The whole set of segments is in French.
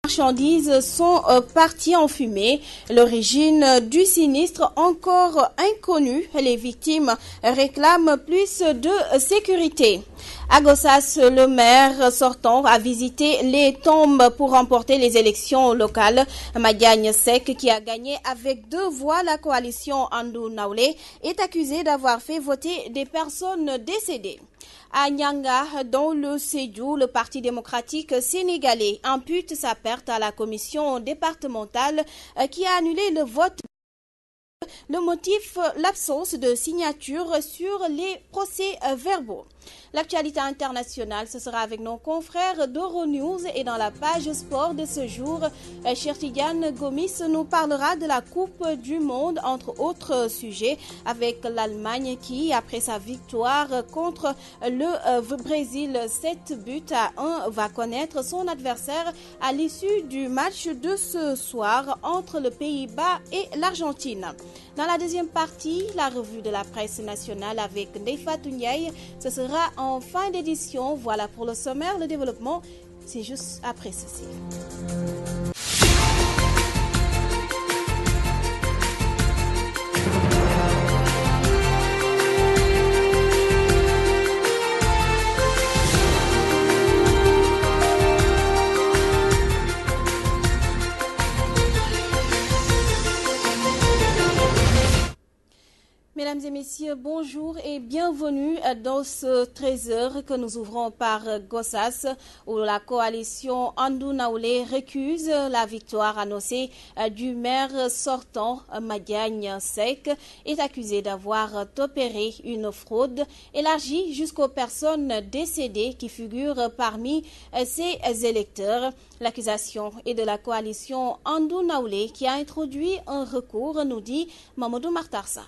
marchandises sont parties en fumée. L'origine du sinistre encore inconnue. Les victimes réclament plus de sécurité. À Gossas, le maire sortant a visité les tombes pour remporter les élections locales. Madiagne Sek, qui a gagné avec 2 voix la coalition Andou Naoulé, est accusé d'avoir fait voter des personnes décédées. À Nyanga, dans le Sédhiou, le Parti démocratique sénégalais impute sa perte à la commission départementale qui a annulé le vote. Le motif, l'absence de signature sur les procès-verbaux. L'actualité internationale, ce sera avec nos confrères d'Euronews et dans la page sport de ce jour, Chertidiane Gomis nous parlera de la Coupe du Monde, entre autres sujets, avec l'Allemagne qui, après sa victoire contre le Brésil 7-1, va connaître son adversaire à l'issue du match de ce soir entre le Pays-Bas et l'Argentine. Dans la deuxième partie, la revue de la presse nationale avec Ndefa Touniaï, ce sera en fin d'édition. Voilà pour le sommaire, le développement, c'est juste après ceci. Mesdames et messieurs, bonjour et bienvenue dans ce 13h que nous ouvrons par Gossas, où la coalition Andou Naoulé récuse la victoire annoncée du maire sortant Madiagne Sek, est accusé d'avoir opéré une fraude élargie jusqu'aux personnes décédées qui figurent parmi ses électeurs. L'accusation est de la coalition Andou Naoulé qui a introduit un recours, nous dit Mamadou Martarsar.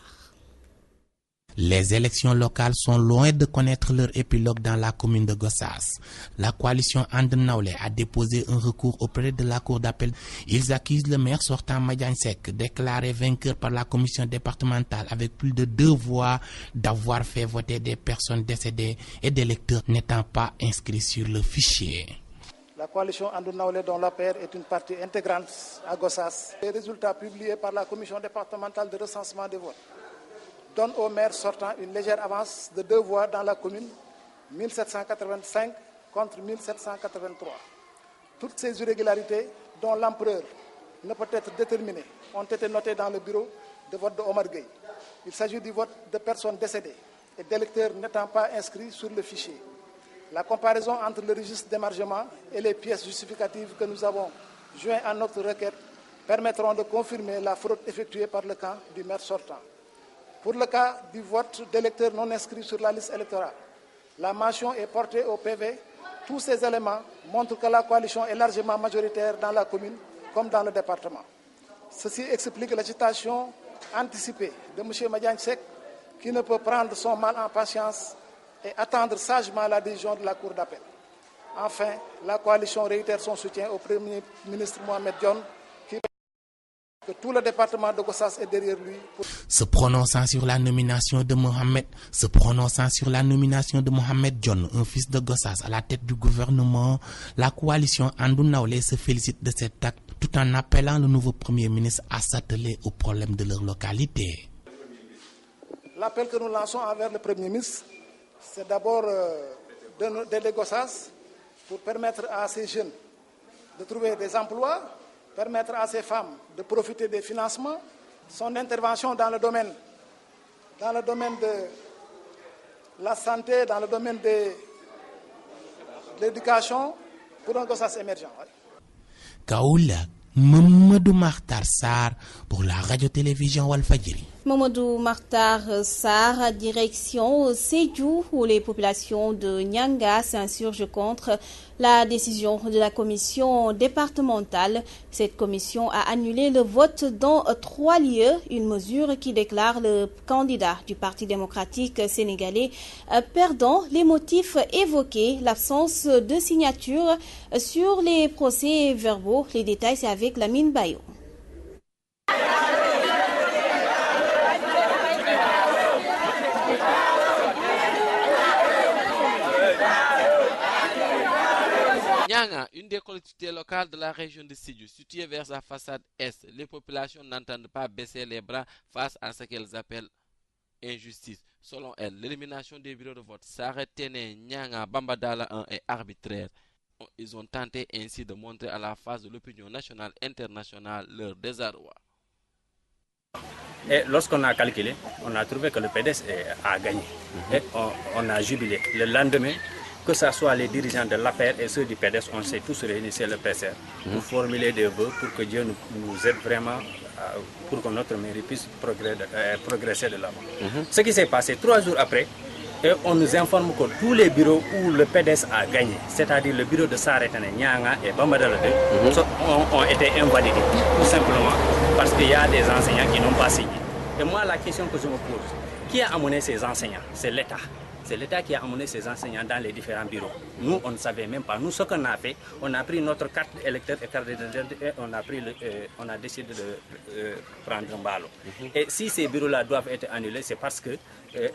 Les élections locales sont loin de connaître leur épilogue dans la commune de Gossas. La coalition Andou Naoulé a déposé un recours auprès de la cour d'appel. Ils accusent le maire sortant Madiagne Sek, déclaré vainqueur par la commission départementale avec plus de 2 voix, d'avoir fait voter des personnes décédées et des électeurs n'étant pas inscrits sur le fichier. La coalition Andou Naoulé, dont l'APR est une partie intégrante à Gossas. Les résultats publiés par la commission départementale de recensement des votes donne au maire sortant une légère avance de 2 voix dans la commune, 1785 contre 1783. Toutes ces irrégularités, dont l'ampleur ne peut être déterminée, ont été notées dans le bureau de vote de Omar Gueye. Il s'agit du vote de personnes décédées et d'électeurs n'étant pas inscrits sur le fichier. La comparaison entre le registre d'émargement et les pièces justificatives que nous avons jointes à notre requête permettront de confirmer la fraude effectuée par le camp du maire sortant. Pour le cas du vote d'électeurs non inscrits sur la liste électorale, la mention est portée au PV. Tous ces éléments montrent que la coalition est largement majoritaire dans la commune comme dans le département. Ceci explique l'agitation anticipée de M. Madiagne Sek qui ne peut prendre son mal en patience et attendre sagement la décision de la Cour d'appel. Enfin, la coalition réitère son soutien au Premier ministre Mohamed Dionne qui que tout le département de Gossas est derrière lui. Se prononçant sur la nomination de Mohamed Dionne, un fils de Gossas, à la tête du gouvernement, la coalition Andou Naoulé se félicite de cet acte tout en appelant le nouveau Premier ministre à s'atteler aux problèmes de leur localité. L'appel que nous lançons envers le Premier ministre, c'est d'abord d'aider Gossas pour permettre à ces jeunes de trouver des emplois, permettre à ces femmes de profiter des financements, son intervention dans le domaine de la santé, dans le domaine de l'éducation, pour un Gossas émergent. Kaoula, Mamadou Martarsar pour la radio-télévision Walfadjri. Mamadou Martar Sarr, direction Sédhiou, où les populations de Nyanga s'insurgent contre la décision de la commission départementale. Cette commission a annulé le vote dans 3 lieux, une mesure qui déclare le candidat du Parti démocratique sénégalais perdant. Les motifs évoqués, l'absence de signature sur les procès-verbaux. Les détails, c'est avec Lamine Bayo. Nyanga, une des collectivités locales de la région de Sédhiou, située vers sa façade est, les populations n'entendent pas baisser les bras face à ce qu'elles appellent injustice. Selon elles, l'élimination des bureaux de vote Saretene, Nyanga, Bambadala 1 est arbitraire. Ils ont tenté ainsi de montrer à la face de l'opinion nationale et internationale leur désarroi. Et lorsqu'on a calculé, on a trouvé que le PDS a gagné. Et on a jubilé. Le lendemain, que ce soit les dirigeants de l'APR et ceux du PDS, on s'est tous réunis sur le PCR pour formuler des vœux pour que Dieu nous aide vraiment, pour que notre mairie puisse progresser de l'avant. Ce qui s'est passé 3 jours après, et on nous informe que tous les bureaux où le PDS a gagné, c'est-à-dire le bureau de Saretane, Nyanga et Bambadala 2, ont été invalidés, tout simplement parce qu'il y a des enseignants qui n'ont pas signé. Et moi, la question que je me pose, qui a amené ces enseignants? C'est l'État. C'est l'État qui a amené ces enseignants dans les différents bureaux. Nous, on ne savait même pas. Nous, ce qu'on a fait, on a pris notre carte électeur et carte d'identité et on a décidé de prendre Mbalo. Et si ces bureaux-là doivent être annulés, c'est parce que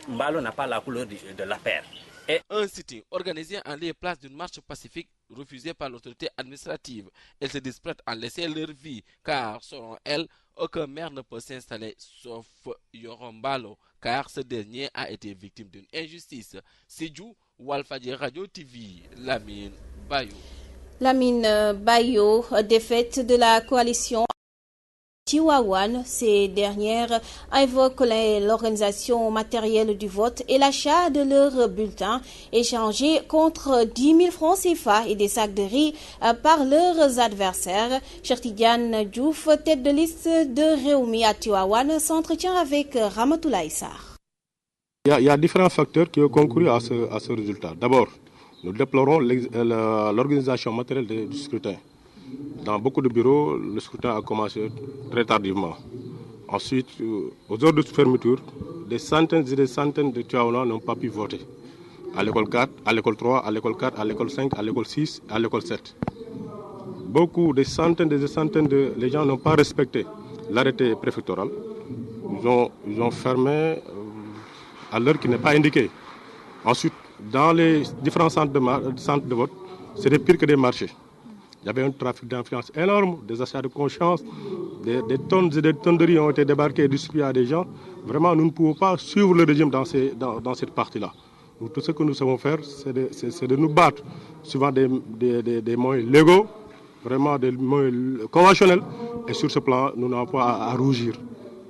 Mbalo n'a pas la couleur de la paire. Et un sitting organisé en lieu et place d'une marche pacifique refusée par l'autorité administrative. Elles se disprêtent à laisser leur vie, car selon elles, aucun maire ne peut s'installer sauf Yorombalo, car ce dernier a été victime d'une injustice. Sédhiou, Walfadjri Radio TV, Lamine Bayo. Lamine Bayo, défaite de la coalition Tivaouane. Ces dernières invoquent l'organisation matérielle du vote et l'achat de leurs bulletins échangés contre 10 000 francs CFA et des sacs de riz par leurs adversaires. Cheikh Tidiane Diouf, tête de liste de Rewmi à Tivaouane, s'entretient avec Ramatoulaye Sarr. Il y a différents facteurs qui ont concouru à ce résultat. D'abord, nous déplorons l'organisation matérielle du scrutin. Dans beaucoup de bureaux, le scrutin a commencé très tardivement. Ensuite, aux heures de fermeture, des centaines et des centaines de Tivaouanois n'ont pas pu voter. À l'école 4, à l'école 3, à l'école 4, à l'école 5, à l'école 6, à l'école 7. Des centaines de les gens n'ont pas respecté l'arrêté préfectoral. Ils ont fermé à l'heure qui n'est pas indiquée. Ensuite, dans les différents centres de vote, c'était pire que des marchés. Il y avait un trafic d'influence énorme, des achats de conscience, des tonnes et des tonnes de riz ont été débarqués et distribués à des gens. Vraiment, nous ne pouvons pas suivre le régime dans cette partie-là. Donc, tout ce que nous savons faire, c'est de nous battre suivant des moyens légaux, vraiment des moyens conventionnels. Et sur ce plan, nous n'avons pas à rougir.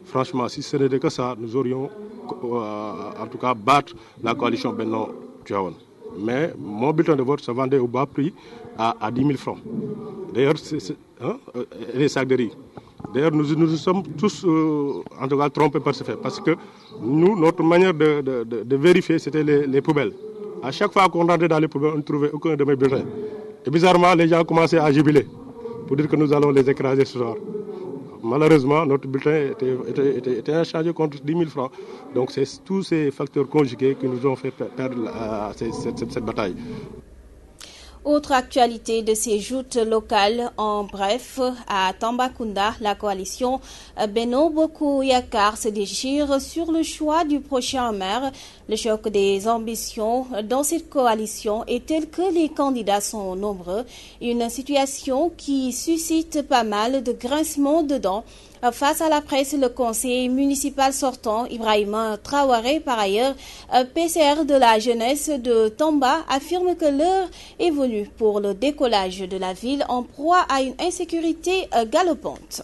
Franchement, si ce n'était que ça, nous aurions en tout cas battre la coalition Benno Tivaouane. Mais mon bulletin de vote se vendait au bas prix à 10 000 francs. D'ailleurs, les sacs de riz. D'ailleurs, nous sommes tous en tout cas trompés par ce fait. Parce que nous, notre manière de vérifier, c'était les poubelles. À chaque fois qu'on rentrait dans les poubelles, on ne trouvait aucun de mes bulletins. Et bizarrement, les gens commençaient à jubiler pour dire que nous allons les écraser ce soir. Malheureusement, notre bulletin était échangé contre 10 000 francs. Donc, c'est tous ces facteurs conjugués qui nous ont fait perdre cette bataille. Autre actualité de ces joutes locales, en bref, à Tambacounda, la coalition Benno Bokk Yakaar se déchire sur le choix du prochain maire. Le choc des ambitions dans cette coalition est tel que les candidats sont nombreux. Une situation qui suscite pas mal de grincements de dents. Face à la presse, le conseiller municipal sortant, Ibrahima Traoré, par ailleurs, PCR de la jeunesse de Tamba, affirme que l'heure est venue pour le décollage de la ville en proie à une insécurité galopante.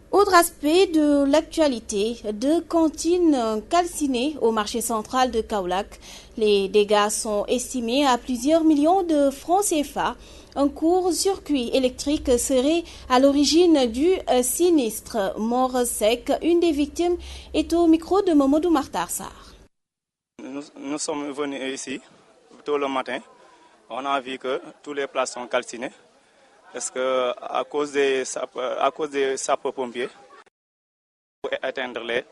Autre aspect de l'actualité, 2 cantines calcinées au marché central de Kaolack. Les dégâts sont estimés à plusieurs millions de francs CFA. Un court-circuit électrique serait à l'origine du sinistre. Mort sec, une des victimes est au micro de Mamadou Martar Sarr. Nous sommes venus ici tôt le matin. On a vu que toutes les places sont calcinées. Parce que à cause des sapeurs-pompiers, pour éteindre les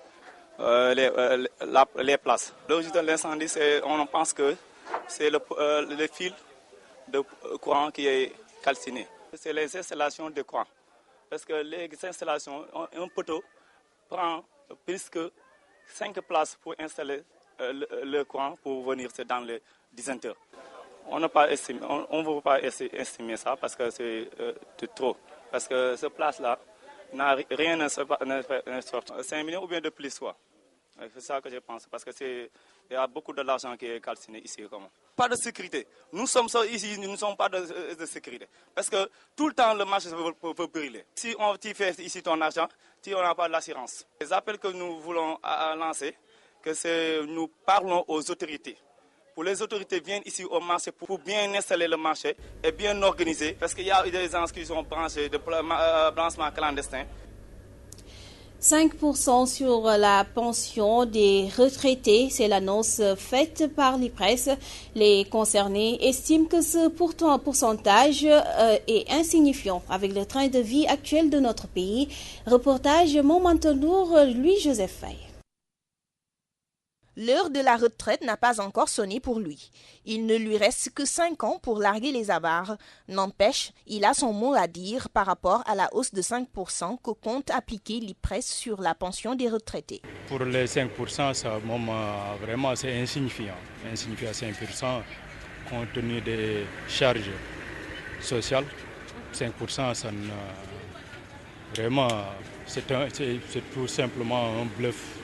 places. L'origine de l'incendie, on pense que c'est le fil de courant qui est calciné. C'est les installations de courant. Parce que les installations, un poteau prend plus que 5 places pour installer le courant pour venir dans les disjoncteurs. on ne veut pas estimer ça parce que c'est de trop. Parce que cette place-là, rien ne sort. 5 millions ou bien de plus, quoi. C'est ça que je pense. Parce qu'il y a beaucoup de l'argent qui est calciné ici. Pas de sécurité. Nous sommes ici, nous ne sommes pas de sécurité. Parce que tout le temps, le marché peut brûler. Si tu fais ici ton argent, tu n'as pas l'assurance. Les appels que nous voulons lancer, nous parlons aux autorités. Pour les autorités viennent ici au marché pour bien installer le marché et bien organiser. Parce qu'il y a des gens qui sont branchés de blanchiment clandestin. 5% sur la pension des retraités, c'est l'annonce faite par l'IPRES. Les concernés estiment que ce pourcentage est insignifiant avec le train de vie actuel de notre pays. Reportage Montmantonour, Louis-Joseph Faye. L'heure de la retraite n'a pas encore sonné pour lui. Il ne lui reste que 5 ans pour larguer les avares. N'empêche, il a son mot à dire par rapport à la hausse de 5% que compte appliquer l'IPRES sur la pension des retraités. Pour les 5%, ça, vraiment, c'est insignifiant. Insignifiant à 5% compte tenu des charges sociales. 5%, ça ne... Vraiment, c'est tout simplement un bluff.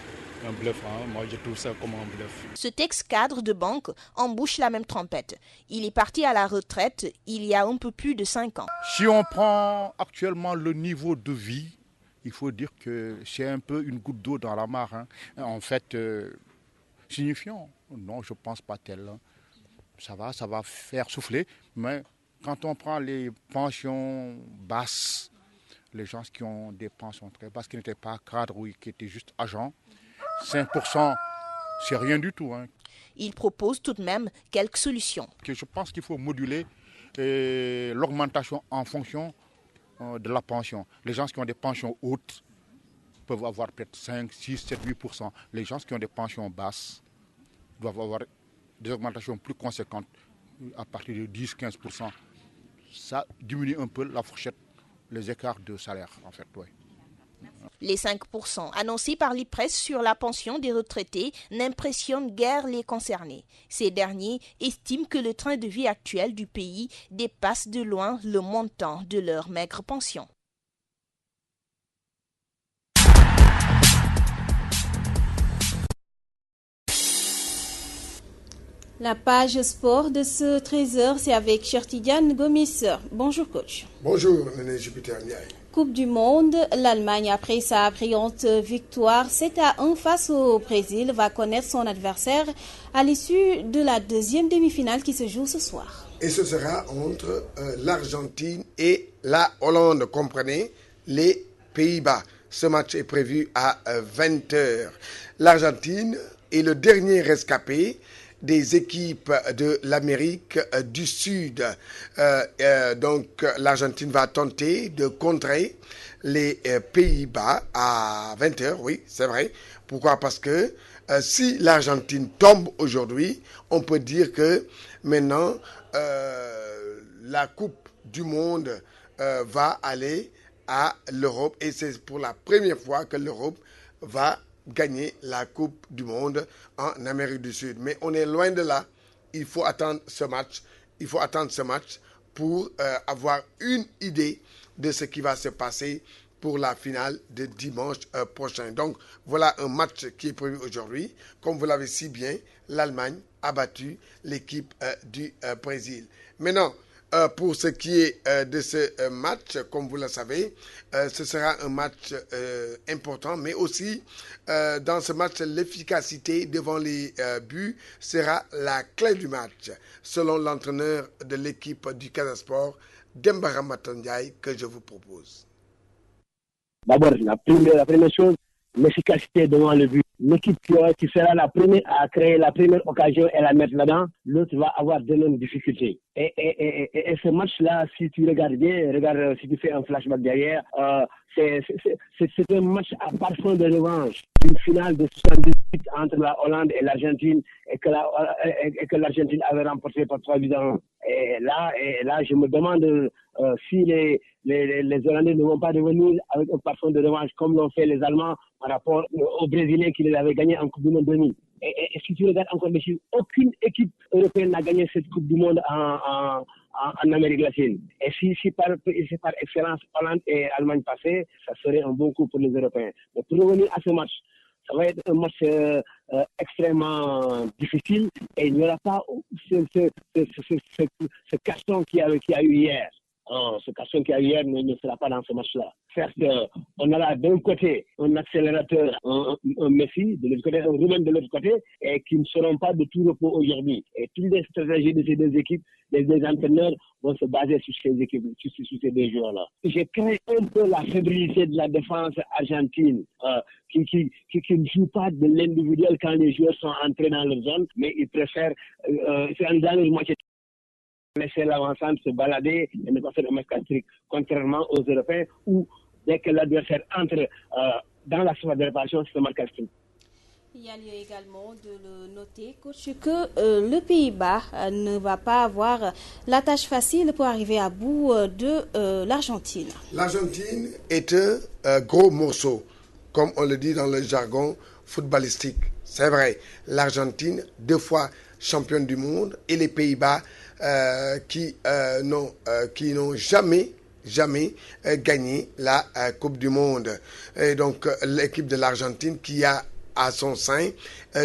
Un bluff, moi je trouve ça comme un bluff. Ce ex-cadre de banque embouche la même trompette. Il est parti à la retraite il y a un peu plus de 5 ans. Si on prend actuellement le niveau de vie, il faut dire que c'est un peu une goutte d'eau dans la mare. En fait, signifiant, non, je ne pense pas tel. Ça va faire souffler, mais quand on prend les pensions basses, les gens qui ont des pensions très basses, qui n'étaient pas cadres ou qui étaient juste agents, 5%, c'est rien du tout. Il propose tout de même quelques solutions. Je pense qu'il faut moduler l'augmentation en fonction de la pension. Les gens qui ont des pensions hautes peuvent avoir peut-être 5, 6, 7, 8%. Les gens qui ont des pensions basses doivent avoir des augmentations plus conséquentes à partir de 10, 15%. Ça diminue un peu la fourchette, les écarts de salaire, en fait. Ouais. Les 5% annoncés par l'IPRES sur la pension des retraités n'impressionnent guère les concernés. Ces derniers estiment que le train de vie actuel du pays dépasse de loin le montant de leur maigre pension. La page sport de ce 13h, c'est avec Chertidiane Gomis. Bonjour coach. Bonjour Néné Jupiter Ndiaye. Coupe du Monde, l'Allemagne, après sa brillante victoire 7-1 face au Brésil, va connaître son adversaire à l'issue de la deuxième demi-finale qui se joue ce soir. Et ce sera entre l'Argentine et la Hollande, comprenez, les Pays-Bas. Ce match est prévu à 20h. L'Argentine est le dernier rescapé des équipes de l'Amérique du Sud. Donc l'Argentine va tenter de contrer les Pays-Bas à 20h, oui, c'est vrai. Pourquoi? Parce que si l'Argentine tombe aujourd'hui, on peut dire que maintenant la Coupe du Monde va aller à l'Europe et c'est pour la première fois que l'Europe va gagner la Coupe du Monde en Amérique du Sud. Mais on est loin de là. Il faut attendre ce match. Il faut attendre ce match pour avoir une idée de ce qui va se passer pour la finale de dimanche prochain. Donc, voilà un match qui est prévu aujourd'hui. Comme vous l'avez si bien, l'Allemagne a battu l'équipe du Brésil. Maintenant, pour ce qui est de ce match, comme vous le savez, ce sera un match important, mais aussi dans ce match, l'efficacité devant les buts sera la clé du match, selon l'entraîneur de l'équipe du Casa Sport, Demba Ramata Ndiaye, que je vous propose. D'abord, la première chose, l'efficacité devant le but. L'équipe qui sera la première à créer la première occasion et la mettre là-dedans, l'autre va avoir de mêmes difficultés. Et ce match-là, si tu regardes bien, si tu fais un flashback derrière, c'est un match à parfum de revanche. Une finale de 78 entre la Hollande et l'Argentine et que l'Argentine avait remporté par 3-1. Et là, je me demande si les Hollandais ne vont pas revenir avec un parfum de revanche comme l'ont fait les Allemands par rapport aux Brésiliens qui les avaient gagnés en Coupe du Monde 2000. Et si tu regardes encore les chiffres, aucune équipe européenne n'a gagné cette Coupe du Monde en Amérique latine. Et si par excellence Hollande et Allemagne passaient, ça serait un bon coup pour les Européens. Mais pour revenir à ce match, ça va être un match extrêmement difficile et il n'y aura pas ce carton qu'il y a eu hier. Ce carton qu'il y a eu hier ne sera pas dans ce match-là. Certes, on aura d'un côté un accélérateur, un Messi, de l'autre côté un Roumain de l'autre côté, et qui ne seront pas de tout repos aujourd'hui. Et toutes les stratégies de ces deux équipes, les deux entraîneurs vont se baser sur ces équipes, sur ces deux joueurs-là. J'ai craint un peu la fébrilité de la défense argentine, qui ne joue pas de l'individuel quand les joueurs sont entrés dans leur zone, mais ils préfèrent, dans leur moitié, laisser l'avancante se balader et ne pas faire de match strict, contrairement aux Européens où, dès que l'adversaire entre dans la surface de réparation, c'est un match strict. Il y a lieu également de le noter, coach, que le Pays-Bas ne va pas avoir la tâche facile pour arriver à bout de l'Argentine. L'Argentine est un gros morceau, comme on le dit dans le jargon footballistique. C'est vrai, l'Argentine, 2 fois championne du monde, et les Pays-Bas qui n'ont jamais gagné la Coupe du Monde. Et donc l'équipe de l'Argentine qui a à son sein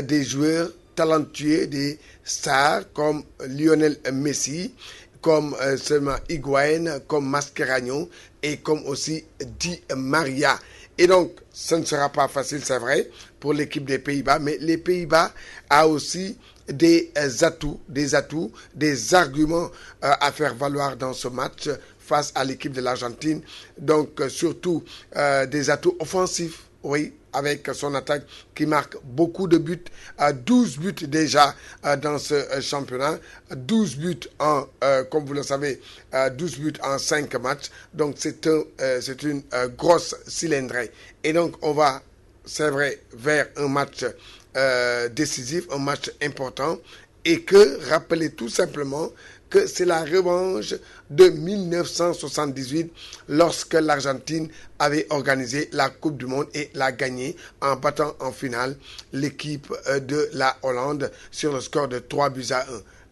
des joueurs talentueux, des stars comme Lionel Messi, comme seulement Higuaín, comme Mascherano et comme aussi Di Maria. Et donc, ce ne sera pas facile, c'est vrai, pour l'équipe des Pays-Bas, mais les Pays-Bas a aussi des atouts, des arguments à faire valoir dans ce match face à l'équipe de l'Argentine. Donc, surtout des atouts offensifs, oui, avec son attaque qui marque beaucoup de buts, 12 buts déjà dans ce championnat, 12 buts comme vous le savez, 12 buts en 5 matchs. Donc, c'est une grosse cylindrée. Et donc, on va, c'est vrai, vers un match décisif, un match important, et que, rappelez tout simplement que c'est la revanche de 1978 lorsque l'Argentine avait organisé la Coupe du Monde et l'a gagnée en battant en finale l'équipe de la Hollande sur le score de 3-1.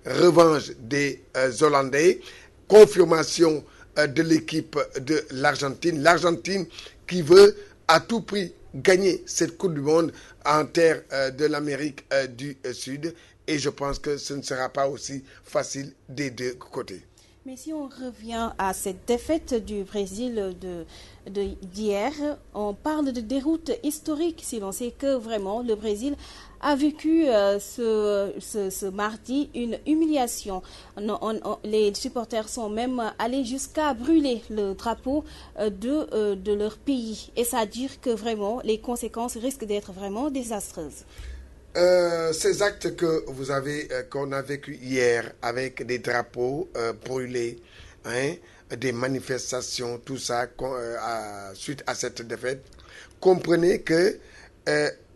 Revanche des Hollandais, confirmation de l'équipe de l'Argentine. L'Argentine qui veut à tout prix gagner cette Coupe du Monde en terre de l'Amérique du Sud. Et je pense que ce ne sera pas aussi facile des deux côtés. Mais si on revient à cette défaite du Brésil d'hier, on parle de déroute historique si l'on sait que vraiment le Brésil a vécu ce mardi une humiliation. Les supporters sont même allés jusqu'à brûler le drapeau de leur pays. Et ça veut dire que vraiment les conséquences risquent d'être vraiment désastreuses. Ces actes qu'on a vécu hier avec des drapeaux brûlés, des manifestations, tout ça, suite à cette défaite, comprenez que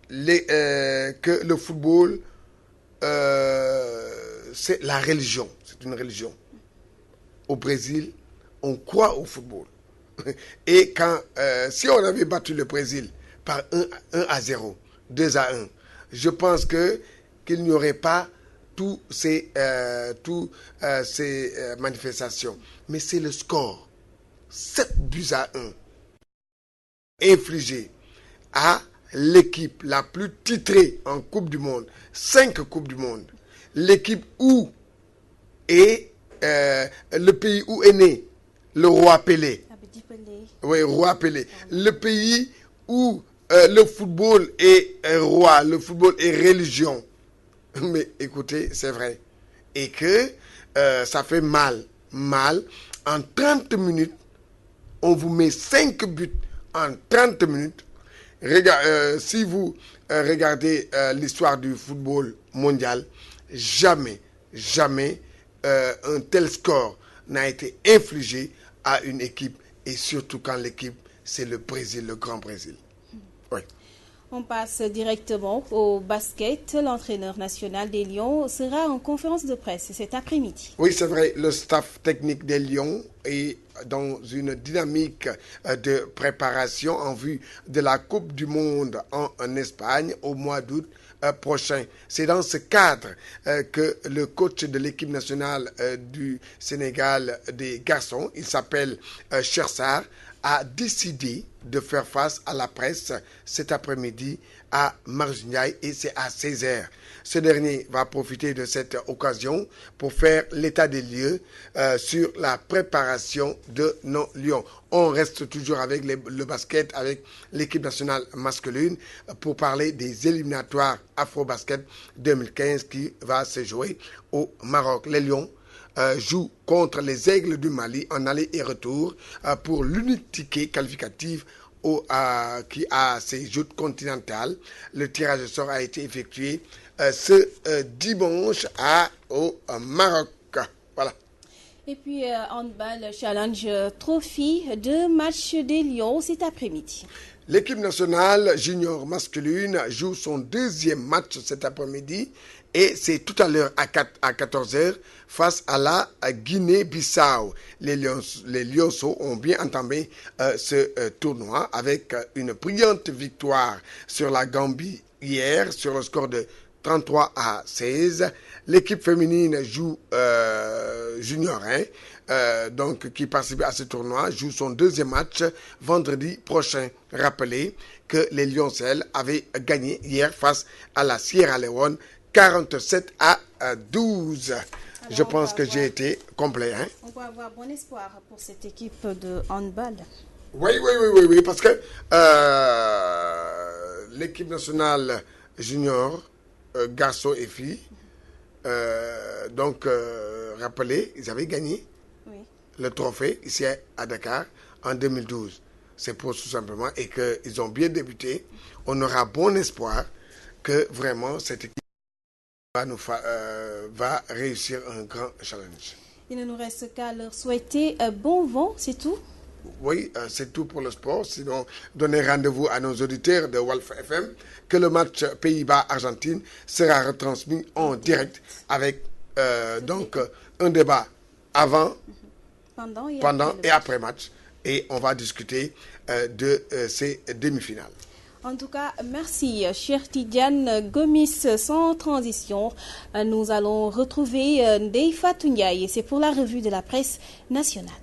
le football, c'est la religion, c'est une religion. Au Brésil, on croit au football. Et si on avait battu le Brésil par 1-0, 2-1, je pense qu'il n'y aurait pas toutes ces manifestations. Mais c'est le score, 7-1, infligé à l'équipe la plus titrée en Coupe du Monde, 5 Coupes du Monde. L'équipe où est le pays où est né le roi Pelé. Oui, roi Pelé. Le pays où le football est roi, le football est religion. Mais écoutez, c'est vrai. Et que ça fait mal. En 30 minutes, on vous met 5 buts en 30 minutes. Si vous regardez l'histoire du football mondial, jamais un tel score n'a été infligé à une équipe. Et surtout quand l'équipe, c'est le Brésil, le grand Brésil. Oui. On passe directement au basket. L'entraîneur national des Lions sera en conférence de presse cet après-midi. Oui, c'est vrai, le staff technique des Lions est dans une dynamique de préparation en vue de la Coupe du Monde en Espagne au mois d'août prochain. C'est dans ce cadre que le coach de l'équipe nationale du Sénégal des garçons, il s'appelle Chersar, a décidé de faire face à la presse cet après-midi à Marjignaï et c'est à 16h. Ce dernier va profiter de cette occasion pour faire l'état des lieux sur la préparation de nos Lions. On reste toujours avec le basket, avec l'équipe nationale masculine pour parler des éliminatoires Afro-Basket 2015 qui va se jouer au Maroc. Les Lions joue contre les Aigles du Mali en aller et retour pour l'unique ticket qualificatif qui a ses joutes continentales. Le tirage au sort a été effectué ce dimanche au Maroc. Voilà. Et puis, handball challenge trophy, 2 matchs des Lions cet après-midi. L'équipe nationale junior masculine joue son deuxième match cet après-midi et c'est tout à l'heure à 14h face à la Guinée-Bissau. Les Lionceaux ont bien entamé ce tournoi avec une brillante victoire sur la Gambie hier sur le score de 33-16. L'équipe féminine joue junior 1, donc qui participe à ce tournoi, joue son deuxième match vendredi prochain. Rappelez que les Lioncelles avaient gagné hier face à la Sierra Leone 47-12. Alors, je pense que j'ai été complet. On va avoir bon espoir pour cette équipe de handball. Oui, parce que l'équipe nationale junior, garçons et filles, rappelez, ils avaient gagné le trophée ici à Dakar en 2012. C'est pour tout simplement et qu'ils ont bien débuté. On aura bon espoir que vraiment cette équipe va réussir un grand challenge. Il ne nous reste qu'à leur souhaiter bon vent, c'est tout? Oui, c'est tout pour le sport. Sinon, donnez rendez-vous à nos auditeurs de Walf FM que le match Pays-Bas-Argentine sera retransmis en direct avec un débat avant, pendant et après match. Et on va discuter de ces demi-finales. En tout cas, merci, cher Tidiane Gomis. Sans transition, nous allons retrouver Ndeye Fatou Ndiaye. C'est pour la revue de la presse nationale.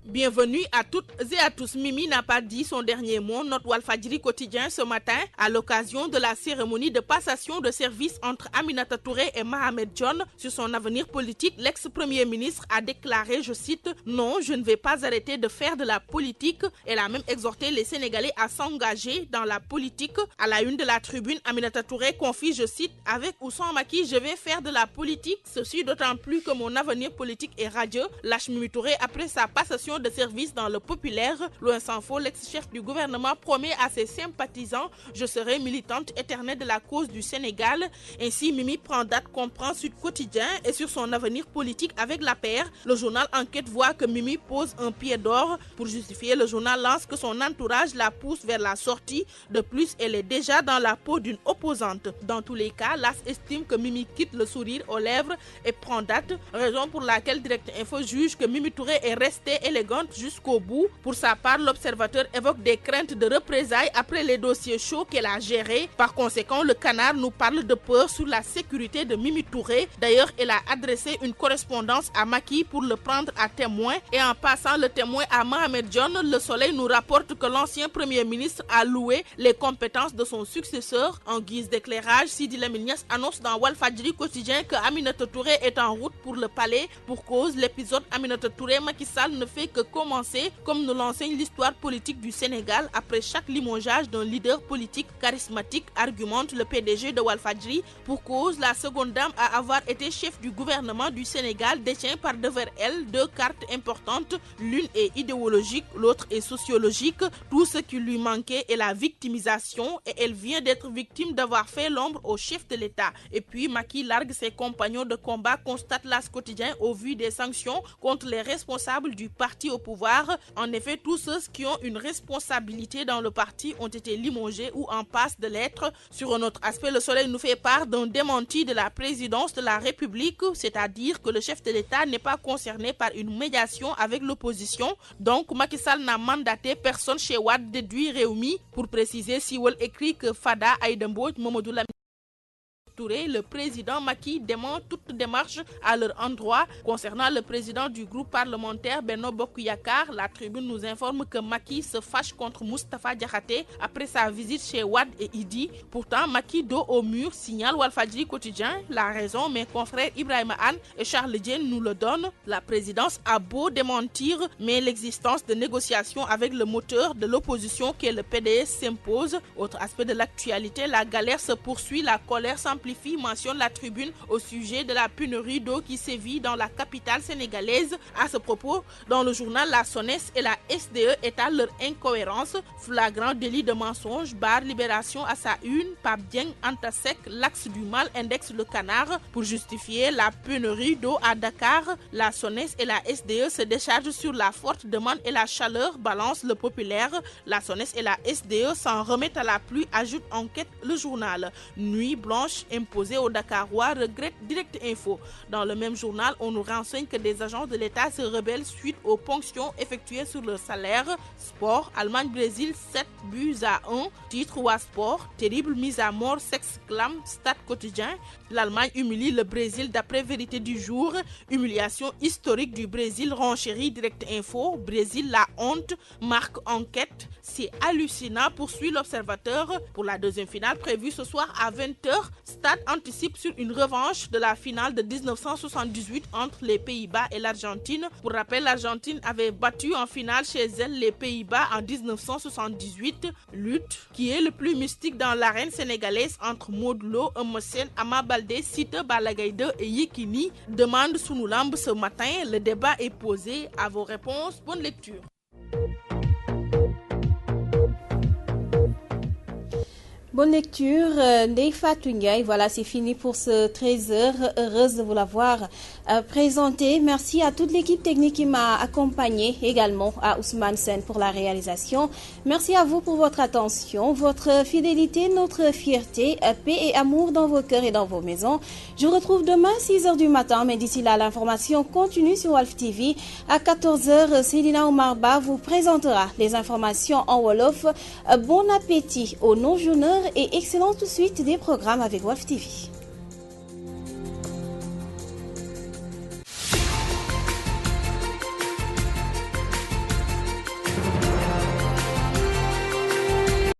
Bienvenue à toutes et à tous. Mimi n'a pas dit son dernier mot. Notre Walfadjri quotidien ce matin, à l'occasion de la cérémonie de passation de service entre Aminata Touré et Mohamed Dionne sur son avenir politique, l'ex-premier ministre a déclaré, je cite, « Non, je ne vais pas arrêter de faire de la politique ». Elle a même exhorté les Sénégalais à s'engager dans la politique. À la une de la tribune, Aminata Touré confie, je cite, « Avec ou sans Macky, je vais faire de la politique. Ceci d'autant plus que mon avenir politique est radieux ». Lâche Mimi Touré après sa passation de service dans le populaire. Loin s'en faut, l'ex-chef du gouvernement promet à ses sympathisants « Je serai militante éternelle de la cause du Sénégal ». Ainsi, Mimi prend date, comprend Sud Quotidien et sur son avenir politique avec l'APR. Le journal Enquête voit que Mimi pose un pied d'or. Pour justifier, le journal lance que son entourage la pousse vers la sortie. De plus, elle est déjà dans la peau d'une opposante. Dans tous les cas, l'AS estime que Mimi quitte le sourire aux lèvres et prend date, raison pour laquelle Direct Info juge que Mimi Touré est restée élégante jusqu'au bout. Pour sa part, l'observateur évoque des craintes de représailles après les dossiers chauds qu'elle a gérés. Par conséquent, le Canard nous parle de peur sur la sécurité de Mimi Touré. D'ailleurs, elle a adressé une correspondance à Macky pour le prendre à témoin. Et en passant le témoin à Mohamed Dionne, Le Soleil nous rapporte que l'ancien Premier ministre a loué les compétences de son successeur. En guise d'éclairage, Sidi Lamine Niasse annonce dans Walfadjri quotidien que Aminata Touré est en route pour le palais. Pour cause, l'épisode Aminata Touré-Macky Sall ne fait que commencer, comme nous l'enseigne l'histoire politique du Sénégal, après chaque limogeage d'un leader politique charismatique, argumente le PDG de Walfadjri. Pour cause, la seconde dame à avoir été chef du gouvernement du Sénégal détient par devers elle deux cartes importantes. L'une est idéologique, l'autre est sociologique. Tout ce qui lui manquait est la victimisation et elle vient d'être victime d'avoir fait l'ombre au chef de l'État. Et puis Macky largue ses compagnons de combat, constate l'As quotidien au vu des sanctions contre les responsables du parti au pouvoir. En effet, tous ceux qui ont une responsabilité dans le parti ont été limogés ou en passe de l'être. Sur un autre aspect, Le Soleil nous fait part d'un démenti de la présidence de la République, c'est-à-dire que le chef de l'État n'est pas concerné par une médiation avec l'opposition. Donc Macky Sall n'a mandaté personne chez Wade, déduit Réumi. Pour préciser, Siwol écrit que Fada Aïda Mbodj, Mamadou Lamine Touré, le président Macky dément toute démarche à leur endroit. Concernant le président du groupe parlementaire Benno Bokk Yakaar, la Tribune nous informe que Macky se fâche contre Moustapha Diakhaté après sa visite chez Wade et Idi. Pourtant, Macky dos au mur, signale Walfadjri quotidien. La raison, mes confrères Ibrahima Anne et Charles Diène nous le donnent. La présidence a beau démentir, mais l'existence de négociations avec le moteur de l'opposition qui est le PDS s'impose. Autre aspect de l'actualité, la galère se poursuit, la colère s'amplifie, mentionne la Tribune au sujet de la pénurie d'eau qui sévit dans la capitale sénégalaise. À ce propos, dans le journal, la SONES et la SDE étalent leur incohérence. Flagrant délit de mensonge, barre Libération à sa une, Pape Dieng, Antasek, l'axe du mal indexe le canard. Pour justifier la pénurie d'eau à Dakar, la SONES et la SDE se déchargent sur la forte demande et la chaleur, balance le populaire. La SONES et la SDE s'en remettent à la pluie, ajoute enquête le journal. Nuit blanche imposée aux Dakarois, regrette Direct Info. Dans le même journal, on nous renseigne que des agents de l'État se rebellent suite aux ponctions effectuées sur leur salaire. Sport, Allemagne-Brésil, 7-1. Titre Sport, terrible mise à mort, s'exclame Stade quotidien. L'Allemagne humilie le Brésil d'après Vérité du jour. Humiliation historique du Brésil, renchérit Direct Info. Brésil, la honte, marque enquête. C'est hallucinant, poursuit l'Observateur. Pour la deuxième finale prévue ce soir à 20h, Stade anticipe sur une revanche de la finale de 1978 entre les Pays-Bas et l'Argentine. Pour rappel, l'Argentine avait battu en finale chez elle les Pays-Bas en 1978. Lutte qui est le plus mystique dans l'arène sénégalaise entre Modou Lo, Eumeu Sène, Ama Baldé, Siteu, Balla Gaye 2 et Yekini. Demande Sunu Lamb ce matin. Le débat est posé. À vos réponses, bonne lecture. Bonne lecture, Ndeye Fatou Ndiaye. Voilà, c'est fini pour ce 13h. Heureuse de vous l'avoir présenté. Merci à toute l'équipe technique qui m'a accompagné, également à Ousmane Sen pour la réalisation. Merci à vous pour votre attention, votre fidélité, notre fierté, paix et amour dans vos cœurs et dans vos maisons. Je vous retrouve demain 6h du matin, mais d'ici là, l'information continue sur Walf TV. À 14h, Célina Oumarba vous présentera les informations en Wolof. Bon appétit aux non-journeurs et excellente suite des programmes avec Walf TV.